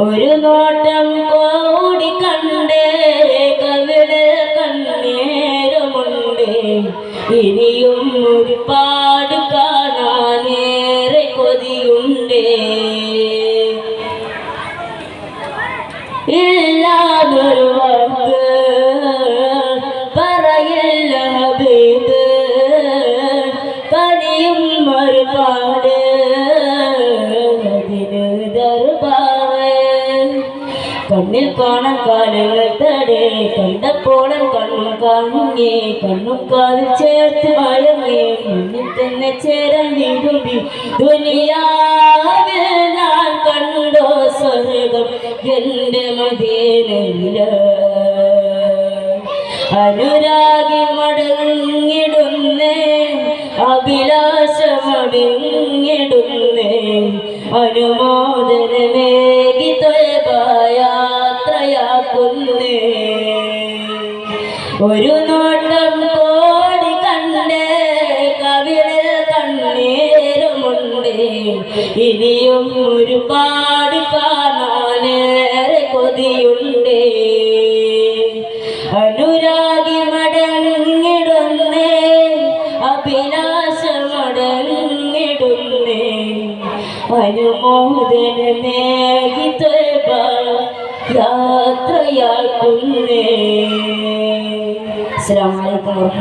ഒരു നോട്ടം കൂടി കണ്ടേ കവിള് കണ്ണേരമുണ്ട് ഇനിയും ഒരുപാട് കാണാനേറെ കൊതിയുണ്ട് ഇല്ലാതൊരു വാക്ക് പറയില്ല ഹബീബ് കനിയും ഒരുപാട് അതിന് ദർബാറ് കണ്ണിൽ കാണാൻ കാലങ്ങൾ തടേ കണ്ടപ്പോഴൻ കണ്ണും കാണുങ്ങി കണ്ണും കാതിൽ ചേർത്ത് വഴങ്ങി മുന്നിൽ തന്നെ ചേരാൻ വിടുമ്പി ദുനിയാവിൽ ഞാൻ കണ്ടോ സ്വർഗം എന്റെ മദീനയില അനുരാഗി മടങ്ങിടുന്നേ അഭിലാഷമടങ്ങിടുന്നേ അനുമോദനമേകി യാത്രയാക്കുന്നേ ഒരു നോട്ടം കോടി കണ്ടേ കവിളിൽ കണ്ണീരുമുണ്ട് ഇനിയും ഒരുപാട് കാണാനേറെ കൊതിയുണ്ട് അനുരാഗി മടങ്ങിടുന്നേ അഭിലാഷമടങ്ങിടുന്നേ അനുമോദനമേകി യാത്രയാക്കുന്നേ. അസ്സലാമു അലൈക്കും.